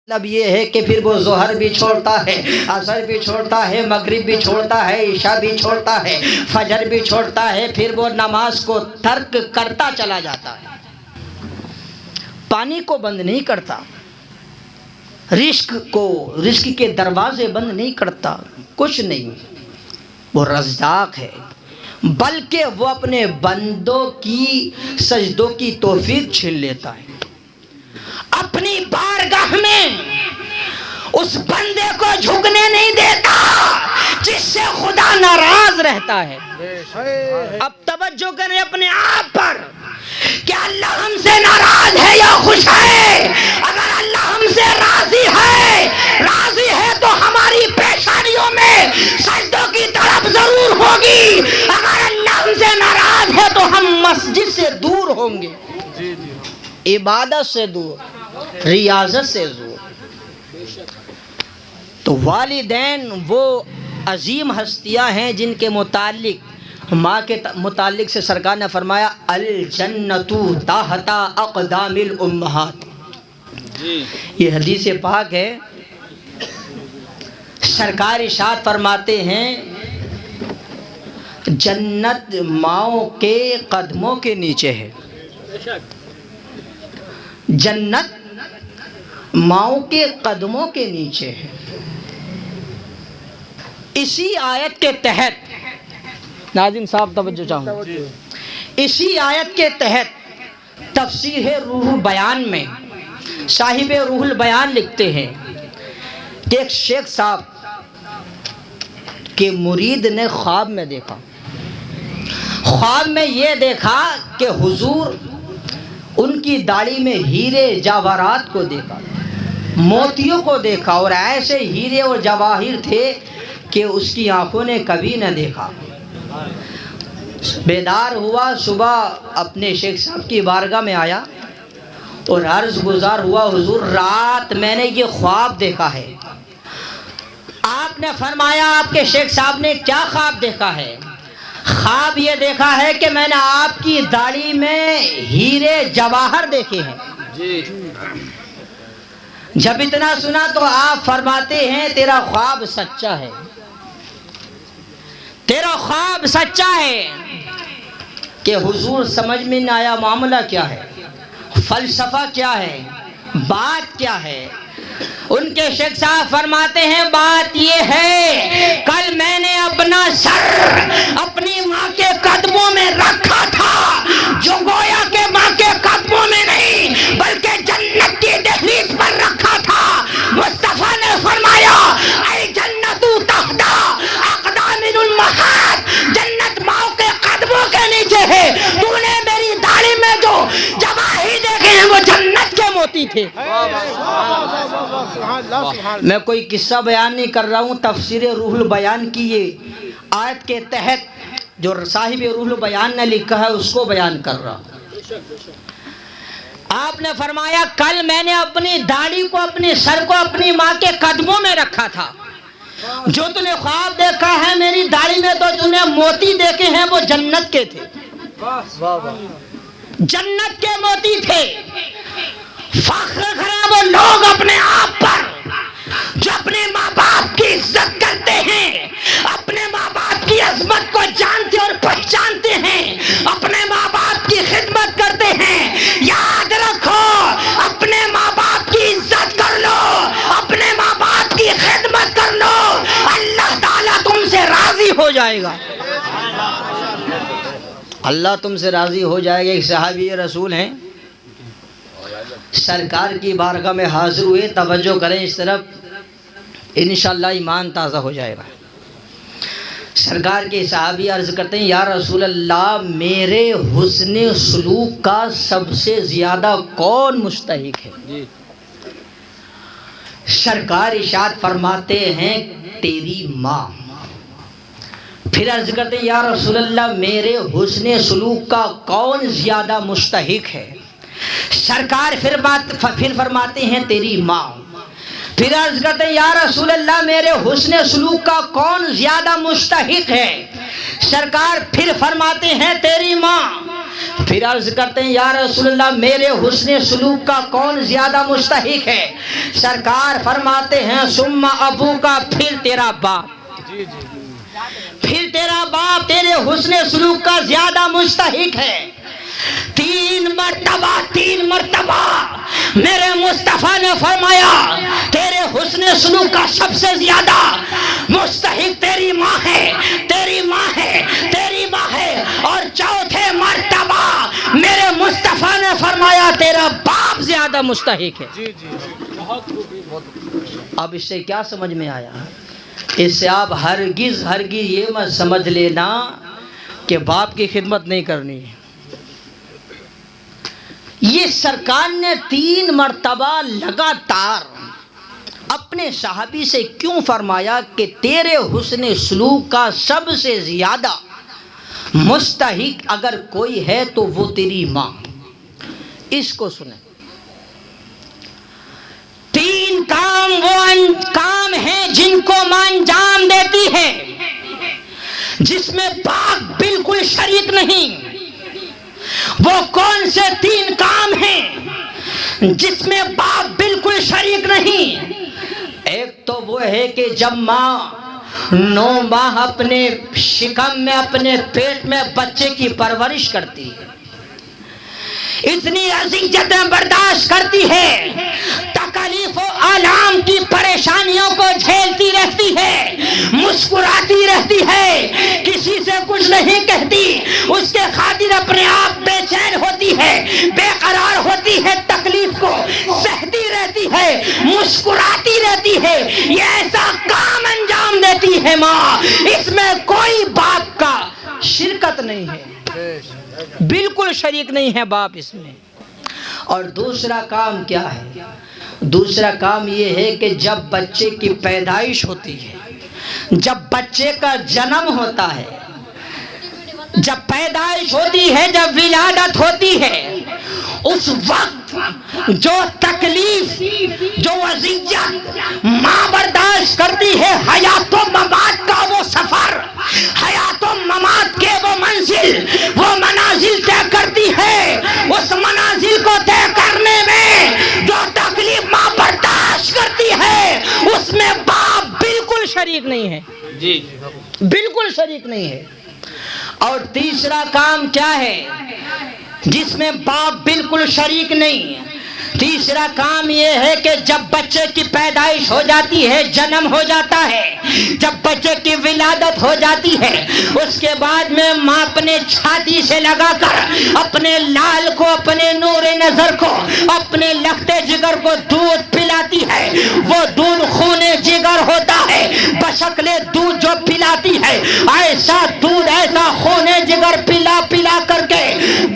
مطلب یہ ہے کہ پھر وہ ظہر بھی چھوڑتا ہے، عصر بھی چھوڑتا ہے، مغرب بھی چھوڑتا ہے، عشاء بھی چھوڑتا ہے، فجر بھی چھوڑتا ہے، پھر وہ نماز کو ترک کرتا چلا جاتا ہے، پانی کو بند نہیں کرتا، رزق کے دروازے بند نہیں کرتا، کچھ نہیں، وہ رزاق ہے، بلکہ وہ اپنے بندوں کی سجدوں کی توفیق چھین لیتا ہے، اپنی بارگاہ میں اس بندے کو جھکنے نہیں دیتا جس سے خدا ناراض رہتا ہے۔ اب توجہ کریں اپنے آپ پر کہ اللہ ہم سے ناراض ہے یا خوش ہے۔ اگر اللہ ہم سے راضی ہے تو ہماری پیشانیوں میں سجدوں کی طرف ضرور ہوگی، اگر اللہ ہم سے ناراض ہے تو ہم مسجد سے دور ہوں گے، عبادت سے دور، ریاضت سے دور۔ تو والدین وہ عظیم ہستیاں ہیں جن کے متعلق، ماں کے متعلق سے سرکار نے فرمایا الجنت تحت اقدام الامہات، یہ حدیث پاک ہے۔ سرکار ارشاد فرماتے ہیں جنت ماؤں کے قدموں کے نیچے ہے، جنت ماؤں کے قدموں کے نیچے ہے۔ اسی آیت کے تحت، ناظم صاحب توجہ چاہوں، اسی آیت کے تحت تفسیر روح البیان میں صاحب روح البیان لکھتے ہیں کہ ایک شیخ صاحب کے مرید نے خواب میں دیکھا، خواب میں یہ دیکھا کہ حضور ان کی داڑھی میں ہیرے جواہرات کو دیکھا، موتیوں کو دیکھا، اور ایسے ہیرے اور جواہر تھے کہ اس کی آنکھوں نے کبھی نہ دیکھا۔ بیدار ہوا، صبح اپنے شیخ صاحب کی بارگاہ میں آیا اور عرض گزار ہوا حضور رات میں نے یہ خواب دیکھا ہے۔ آپ نے فرمایا آپ کے شیخ صاحب نے کیا خواب دیکھا ہے؟ خواب یہ دیکھا ہے کہ میں نے آپ کی داڑھی میں ہیرے جواہر دیکھے ہیں۔ جب اتنا سنا تو آپ فرماتے ہیں تیرا خواب سچا ہے، تیرا خواب سچا ہے۔ کہ حضور سمجھ میں نہ آیا معاملہ کیا ہے، فلسفہ کیا ہے، بات کیا ہے؟ ان کے شیخ صاحب فرماتے ہیں بات یہ ہے کل میں نے اپنا سر اپنی ماں کے قدموں میں رکھا تھا، جو گویا کہ ماں کے قدموں میں نہیں بلکہ جنت کی دہلیز پر رکھا تھا۔ مصطفیٰ نے فرمایا اے جنت تحت اقدام الامہات، جنت ماں کے قدموں کے نیچے ہے، تو نے میری داڑھی میں جو جواہر دیکھے ہیں وہ جنت کے موتی تھے۔ میں کوئی قصہ بیان نہیں کر رہا ہوں، تفسیر روح البیان کی یہ آیت کے تحت جو صاحب روح البیان نے لکھا ہے اس کو بیان کر رہا ہوں۔ آپ نے فرمایا کل میں نے اپنی داڑھی کو، اپنی سر کو اپنی ماں کے قدموں میں رکھا تھا، جو تو نے خواب دیکھا ہے میری داڑھی میں تو تو نے موتی دیکھے ہیں وہ جنت کے تھے، جنت کے موتی تھے۔ فخر کریں وہ لوگ اپنے آپ پر جو اپنے ماں باپ کی عزت کرتے ہیں، اپنے ماں باپ کی عظمت کو جانتے اور پہچانتے ہیں، اپنے ماں باپ کی خدمت کرتے ہیں۔ یاد رکھو اپنے ماں باپ کی عزت کر لو، اپنے ماں باپ کی خدمت کر لو، اللہ تعالیٰ تم سے راضی ہو جائے گا، اللہ تم سے راضی ہو جائے گا۔ ایک صحابی رسول ہیں، سرکار کی بارگاہ میں حاضر ہوئے، توجہ کریں اس طرف، انشاءاللہ ایمان تازہ ہو جائے گا۔ سرکار کے صحابی عرض کرتے ہیں یا رسول اللہ میرے حسن سلوک کا سب سے زیادہ کون مستحق ہے؟ سرکار ارشاد فرماتے ہیں تیری ماں۔ پھر عرض کرتے ہیں یا رسول اللہ میرے حسن سلوک کا کون زیادہ مستحق ہے؟ سرکار پھر فرماتے ہیں تیری ماں۔ پھر عرض کرتے ہیں یا رسول اللہ میرے حسن سلوک کا کون زیادہ مستحق ہے؟ سرکار پھر فرماتے ہیں تیری ماں۔ پھر عرض کرتے ہیں یا رسول اللہ میرے حسن سلوک کا کون زیادہ مستحق ہے؟ سرکار فرماتے ہیں ثم ابو کا، پھر تیرا باپ، پھر تیرا باپ تیرے حسن سلوک کا زیادہ مستحق ہے۔ تین مرتبہ میرے مصطفیٰ نے فرمایا تیرے حسن سلوک کا سب سے زیادہ مستحق تیری ماں ہے، تیری ماں ہے، تیری ماں ہے۔ اور چوتھے مرتبہ میرے مصطفیٰ نے فرمایا تیرا باپ زیادہ مستحق ہے۔ اب اس سے کیا سمجھ میں آیا؟ اس سے آپ ہرگز یہ مت سمجھ لینا کہ باپ کی خدمت نہیں کرنی۔ یہ سرکار نے 3 مرتبہ لگاتار اپنے صحابی سے کیوں فرمایا کہ تیرے حسن سلوک کا سب سے زیادہ مستحق اگر کوئی ہے تو وہ تیری ماں؟ اس کو سنیں۔ 3 کام وہ کام ہیں جن کو ماں انجام دیتی ہے، جس میں باپ بالکل شریک نہیں۔ وہ کون سے 3 کام ہیں جس میں باپ بالکل شریک نہیں؟ ایک تو وہ ہے کہ جب ماں 9 ماہ اپنے شکم میں، اپنے پیٹ میں بچے کی پرورش کرتی ہے، اتنی اذیتیں برداشت کرتی ہے، تکلیف و آلام کی پریشانیوں کو جھیلتی رہتی ہے، مسکراتی رہتی ہے، کسی سے کچھ نہیں کہتی، اس کے خاطر اپنے آپ بے چین ہوتی ہے، بے قرار ہوتی ہے، تکلیف کو سہتی رہتی ہے، مسکراتی رہتی ہے، یہ ایسا کام انجام دیتی ہے ماں، اس میں کوئی باپ کا شرکت نہیں ہے، بالکل شریک نہیں ہے باپ اس میں۔ اور دوسرا کام کیا ہے؟ دوسرا کام یہ ہے کہ جب بچے کی پیدائش ہوتی ہے، جب بچے کا جنم ہوتا ہے، جب پیدائش ہوتی ہے، جب ولادت ہوتی ہے، اس وقت جو تکلیف، جو اذیت ماں برداشت کرتی ہے، حیات و ممات کا وہ سفر، حیات و ممات کے وہ منزل، وہ منازل طے کرتی ہے، اس منازل کو طے کرنے میں جو تکلیف ماں برداشت کرتی ہے، اس میں باپ بالکل شریک نہیں ہے، بالکل شریک نہیں ہے۔ اور تیسرا کام کیا ہے جس میں باپ بالکل شریک نہیں؟ تیسرا کام یہ ہے کہ جب بچے کی پیدائش ہو جاتی ہے، جنم ہو جاتا ہے، جب بچے کی ولادت ہو جاتی ہے، اس کے بعد میں ماں اپنے چھاتی سے لگا کر اپنے لال کو، اپنے نور نظر کو، اپنے لختے جگر کو دودھ پلاتی ہے۔ وہ دودھ خون جگر ہوتا ہے، بشکل دودھ جو پلاتی ہے، ایسا دودھ، ایسا خون جگر پلا پلا کر کے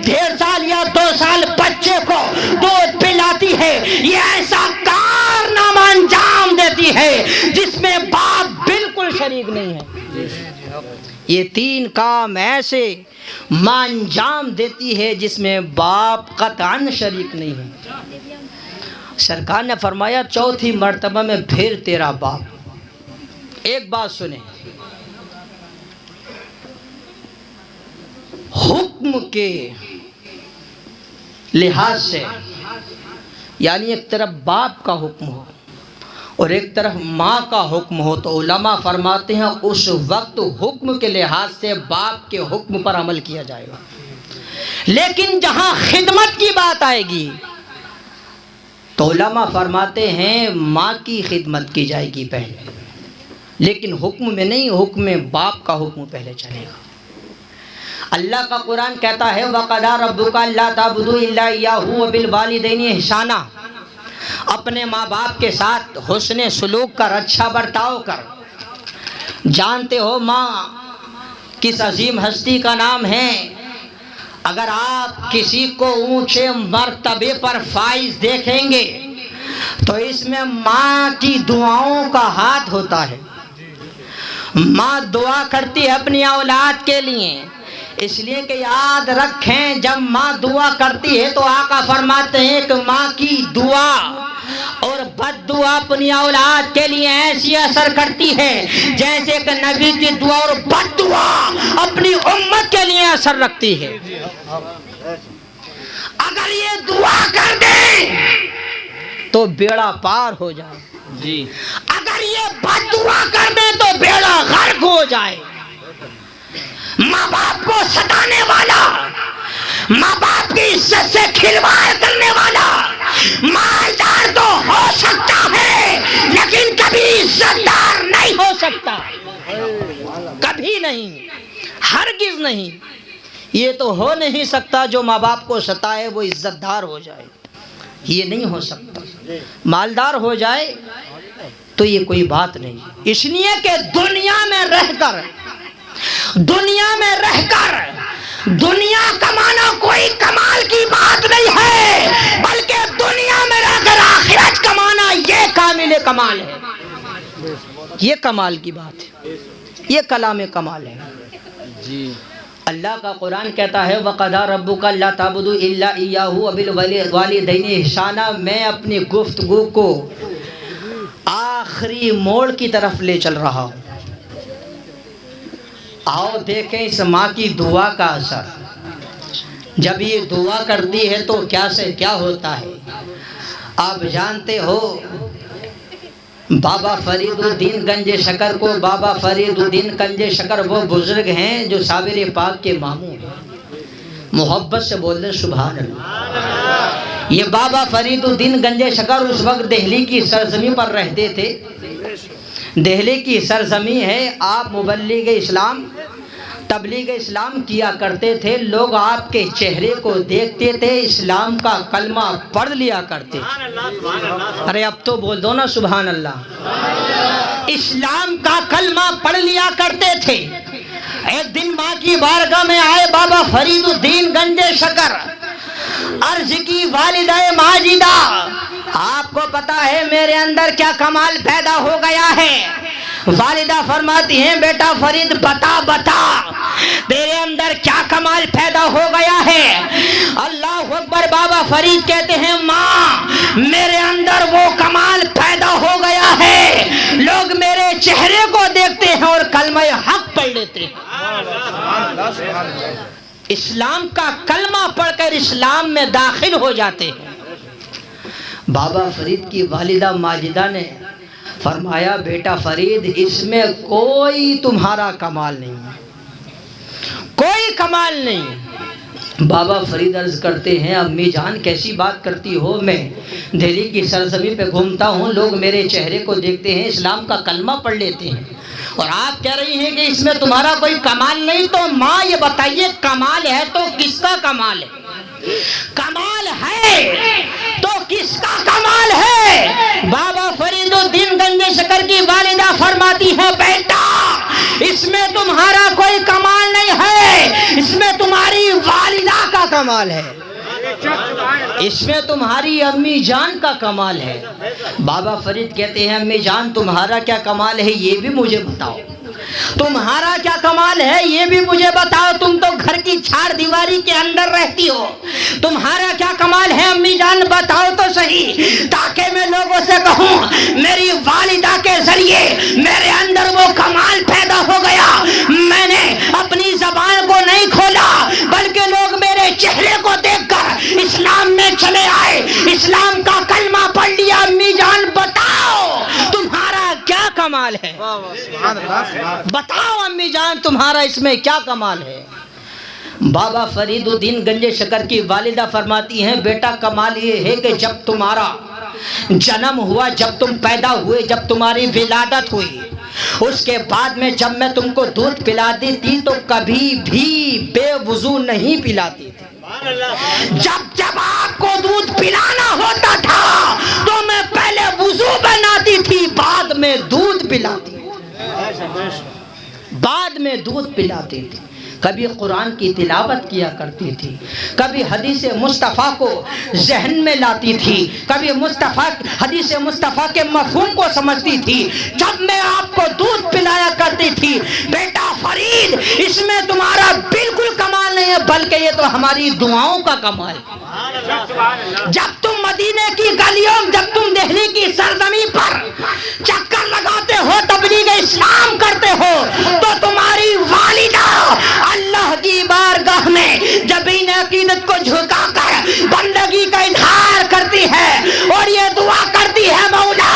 1.5 سال یا 2 سال بچے کو دودھ پلاتی ہے۔ یہ ایسا کارنامہ انجام دیتی ہے جس میں باپ بالکل شریک نہیں ہے۔ یہ 3 کام ایسے ماں انجام دیتی ہے جس میں باپ قطعاً شریک نہیں ہے۔ سرکار نے فرمایا چوتھی مرتبہ میں پھر تیرا باپ۔ ایک بات سنیں، حکم کے لحاظ سے، یعنی ایک طرف باپ کا حکم ہو اور ایک طرف ماں کا حکم ہو، تو علماء فرماتے ہیں اس وقت حکم کے لحاظ سے باپ کے حکم پر عمل کیا جائے گا، لیکن جہاں خدمت کی بات آئے گی تو علماء فرماتے ہیں ماں کی خدمت کی جائے گی پہلے، لیکن حکم میں نہیں، حکم میں باپ کا حکم پہلے چلے گا۔ اللہ کا قرآن کہتا ہے وَقَضَىٰ رَبُّكَ أَلَّا تَعْبُدُوا إِلَّا إِيَّاهُ وَبِالْوَالِدَيْنِ إِحْسَانًا، اپنے ماں باپ کے ساتھ حسن سلوک کر، اچھا برتاؤ کر۔ جانتے ہو ماں کس عظیم ہستی کا نام ہے؟ اگر آپ کسی کو اونچے مرتبے پر فائز دیکھیں گے تو اس میں ماں کی دعاؤں کا ہاتھ ہوتا ہے۔ ماں دعا کرتی ہے اپنی اولاد کے لیے، اس لیے کہ یاد رکھیں جب ماں دعا کرتی ہے تو آقا فرماتے ہیں کہ ماں کی دعا اور بد دعا اپنی اولاد کے لیے ایسی اثر کرتی ہے جیسے کہ نبی کی دعا اور بد دعا اپنی امت کے لیے اثر رکھتی ہے. اگر یہ دعا کر دیں تو بیڑا پار ہو جائے جی، اگر یہ بد دعا کر دیں تو بیڑا غرق ہو جائے. ماں باپ کو ستانے والا، ماں باپ کی عزت سے کھلواڑ کرنے والا مالدار تو ہو سکتا ہے لیکن کبھی عزت دار نہیں ہو سکتا، کبھی نہیں، ہرگز نہیں. یہ تو ہو نہیں سکتا جو ماں باپ کو ستائے وہ عزت دار ہو جائے، یہ نہیں ہو سکتا. مالدار ہو جائے تو یہ کوئی بات نہیں، اس لیے کہ دنیا میں رہ کر دنیا کمانا کوئی کمال کی بات نہیں ہے، بلکہ دنیا میں رہ کر آخرت کمانا یہ کامل کمال ہے. یہ کمال کی بات ہے، یہ کلام کمال ہے جی. اللہ کا قرآن کہتا ہے وَقَضَىٰ رَبُّكَ أَلَّا تَعْبُدُوا إِلَّا إِيَّاهُ وَبِالْوَالِدَيْنِ إِحْسَانًا. میں اپنی گفتگو کو آخری موڑ کی طرف لے چل رہا ہوں. آؤ دیکھیں اس ماں کی دعا کا اثر. جب یہ دعا کرتی ہے تو کیا سے کیا ہوتا ہے. آپ جانتے ہو بابا فرید الدین گنج شکر کو، بابا فرید الدین گنج شکر وہ بزرگ ہیں جو صابر پاک کے ماموں ہیں. محبت سے بول دیں سبحان اللہ. یہ بابا فرید الدین گنج شکر اس وقت دہلی کی سرزمین پر رہتے تھے. دہلی کی سرزمین ہے، آپ مبلغ اسلام تبلیغ اسلام کیا کرتے تھے. لوگ آپ کے چہرے کو دیکھتے تھے، اسلام کا کلمہ پڑھ لیا کرتے تھے. ارے اب تو بول دو نا سبحان اللہ. اسلام کا کلمہ پڑھ لیا کرتے تھے. ایک دن ماں کی بارگاہ میں آئے بابا فرید الدین گنج شکر، عرض کی والدہ ماجدہ آپ کو پتا ہے میرے اندر کیا کمال پیدا ہو گیا ہے. والدہ فرماتی ہیں بیٹا فرید بتا تیرے اندر کیا کمال پیدا ہو گیا ہے. اللہ اکبر. بابا فرید کہتے ہیں ماں میرے اندر وہ کمال پیدا ہو گیا ہے، لوگ میرے چہرے کو دیکھتے ہیں اور کلمہ حق پڑھ لیتے ہیں. اسلام کا کلمہ پڑھ کر اسلام میں داخل ہو جاتے ہیں. بابا فرید کی والدہ ماجدہ نے فرمایا بیٹا فرید اس میں کوئی تمہارا کمال نہیں، کوئی کمال نہیں. بابا فرید عرض کرتے ہیں امی جان کیسی بات کرتی ہو، میں دہلی کی سرزمین پہ گھومتا ہوں، لوگ میرے چہرے کو دیکھتے ہیں، اسلام کا کلمہ پڑھ لیتے ہیں، اور آپ کہہ رہی ہیں کہ اس میں تمہارا کوئی کمال نہیں. تو ماں یہ بتائیے کمال ہے تو کس کا کمال ہے؟ کمال ہے تو کس کا کمال ہے؟ بابا فرید الدین گنج شکر کی والدہ فرماتی ہے بیٹا اس میں تمہارا کوئی کمال نہیں ہے، اس میں تمہاری والدہ کا کمال ہے، اس میں تمہاری امی جان کا کمال ہے. بابا فرید کہتے ہیں امی جان تمہارا کیا کمال ہے یہ بھی مجھے بتاؤ، تمہارا کیا کمال ہے یہ بھی مجھے بتاؤ. تم تو گھر کی چھار دیواری کے اندر رہتی ہو، تمہارا کیا کمال ہے امی جان بتاؤ تو صحیح، تاکہ میں لوگوں سے کہوں میری والدہ کے ذریعے میرے اندر وہ کمال پیدا ہو گیا. میں نے اپنی زبان کو نہیں کھولا بلکہ لوگ میرے چہرے کو دیکھ کر اسلام میں چلے آئے، اسلام کا کلمہ پڑھ لیا. امی جان بتاؤ تمہارا کیا کمال ہے، بتاؤ امی جان تمہارا اس میں کیا کمال ہے. بابا فرید الدین گنج شکر کی والدہ فرماتی ہیں بیٹا کمال یہ ہے کہ جب تمہارا جنم ہوا، جب تم پیدا ہوئے، جب تمہاری ولادت ہوئی، اس کے بعد میں جب میں تم کو دودھ پلاتی تھی تو کبھی بھی بے وضو نہیں پلاتی تھی. جب آپ کو دودھ پلانا ہوتا تھا تو میں پہلے وضو بناتی تھی بعد میں دودھ پلاتی تھی، بعد میں دودھ پلاتی تھی. کبھی قرآن کی تلاوت کیا کرتی تھی، کبھی حدیث مصطفیٰ کو ذہن میں لاتی تھی، کبھی حدیث مصطفیٰ کے مفہوم کو سمجھتی تھی. جب میں آپ کو دودھ پلایا کرتی تھی بیٹا فرید اس میں تمہارا بالکل کمال نہیں ہے بلکہ یہ تو ہماری دعاؤں کا کمال ہے۔ جب تم مدینے کی گلیوں، جب تم دہلی کی سرزمین پر چکر لگاتے ہو، تبلیغ اسلام کرتے ہو، تو تمہاری والدہ اللہ کی بارگاہ میں جبین عقیدت کو جھکا کر بندگی کا اظہار کرتی ہے اور یہ دعا کرتی ہے، مولا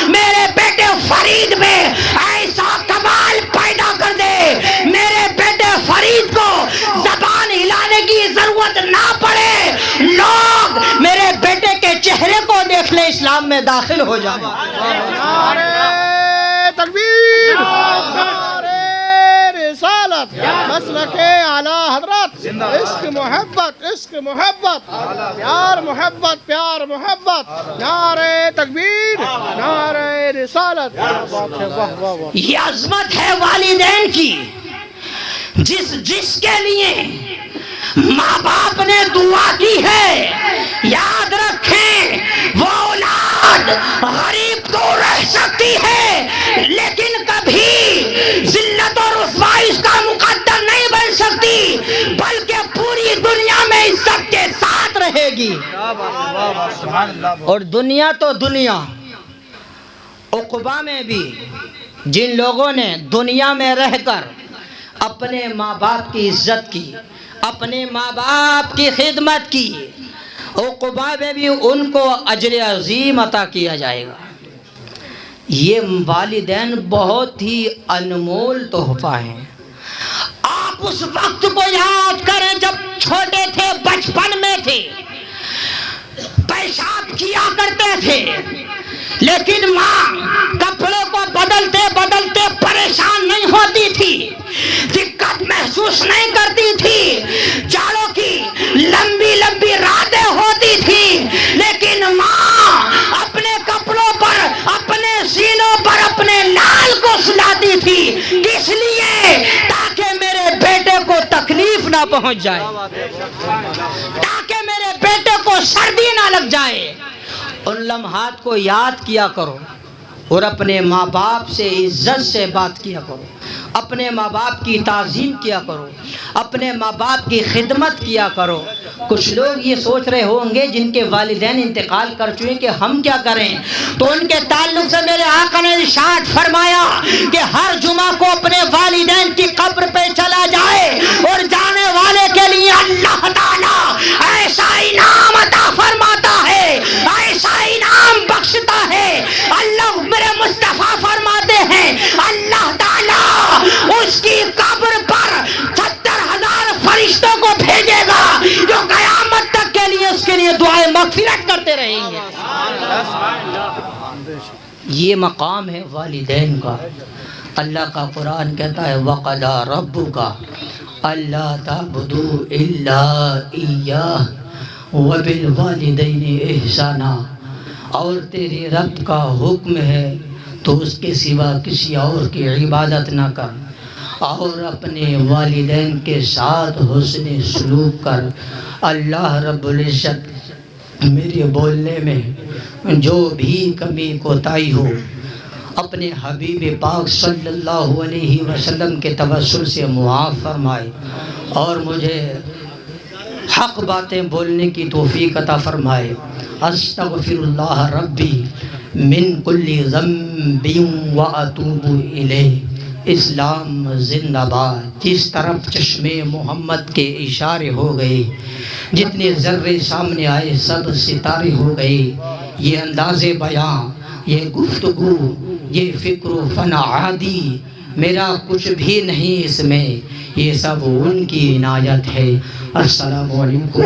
میرے بیٹے فرید میں ایسا کمال پیدا کر دے، میرے بیٹے فرید کو زبان ہلانے کی ضرورت نہ پڑے، لوگ میرے بیٹے کے چہرے کو دیکھ لے اسلام میں داخل ہو جائیں۔ نعرہ تکبیر، نعرہ رسالت، مسلک اعلیٰ حضرت، عشق محبت، عشق محبت، پیار محبت، پیار محبت، نعرہ تکبیر، نعرہ رسالت۔ یہ عظمت ہے والدین کی، جس کے لیے ماں باپ نے دعا کی ہے۔ یاد رکھیں وہ اولاد غریب تو رہ سکتی ہے لیکن کبھی ذلت اور رسوائی اس کا مقدر نہیں بن سکتی، بلکہ پوری دنیا میں عزت کے ساتھ رہے گی۔ اور دنیا تو دنیا، عقبہ میں بھی جن لوگوں نے دنیا میں رہ کر اپنے ماں باپ کی عزت کی، اپنے ماں باپ کی خدمت کی، عقبہ میں بھی ان کو اجر عظیم عطا کیا جائے گا۔ یہ والدین بہت ہی انمول تحفہ ہیں۔ آپ اس وقت کو یاد کریں جب چھوٹے تھے، بچپن میں تھے، پیشاب کیا کرتے تھے، لیکن ماں کپڑوں کو بدلتے بدلتے پریشان نہیں ہوتی تھی، دقت محسوس نہیں کرتی تھی، جاڑوں کی لمبی لمبی راتیں ہوتی تھی، لیکن ماں اپنے کپڑوں پر، اپنے سینوں پر اپنے لال کو سلاتی تھی، کس لیے؟ تاکہ میرے بیٹے کو تکلیف نہ پہنچ جائے، تاکہ میرے بیٹے کو سردی نہ لگ جائے۔ ان لمحات کو یاد کیا کرو اور اپنے ماں باپ سے عزت سے بات کیا کرو، اپنے ماں باپ کی تعظیم کیا کرو، اپنے ماں باپ کی خدمت کیا کرو۔ کچھ لوگ یہ سوچ رہے ہوں گے جن کے والدین انتقال کر چکے کہ ہم کیا کریں، تو ان کے تعلق سے میرے آقا نے ارشاد فرمایا کہ ہر جمعہ کو اپنے والدین کی قبر پہ چلا جائے اور جانے والے کے لیے اللہ تعالیٰ ایسا انعام عطا فرماتا ہے، ایسا انعام بخشتا ہے۔ اللہ میرے مصطفیٰ فرماتے ہیں اللہ تعالیٰ اس کی قبر پر 70,000 فرشتوں کو بھیجے گا جو قیامت تک کے لیے اس کے لیے دعائیں مغفرت کرتے رہیں گے۔ یہ مقام ہے والدین کا۔ اللہ کا قرآن کہتا ہے وَقَضَى رَبُّكَ أَلَّا تَعْبُدُوا إِلَّا إِيَّاهُ وَبِالْوَالِدَيْنِ إِحْسَانًا، اور تیرے رب کا حکم ہے تو اس کے سوا کسی اور کی عبادت نہ کر، اور اپنے والدین کے ساتھ حسن سلوک کر۔ اللہ رب العزت میرے بولنے میں جو بھی کمی کوتاہی ہو اپنے حبیب پاک صلی اللہ علیہ وسلم کے توسل سے معاف فرمائے، اور مجھے حق باتیں بولنے کی توفیق عطا فرمائے۔ استغفر اللہ ربی من کل ذنب واتوب الیہ۔ اسلام زندہ باد۔ جس طرف چشمے محمد کے اشارے ہو گئے، جتنے ذرے سامنے آئے سب ستارے ہو گئے۔ یہ انداز بیاں، یہ گفتگو، یہ فکر و فن عادی، میرا کچھ بھی نہیں اس میں، یہ سب ان کی عنایت ہے۔ السلام علیکم۔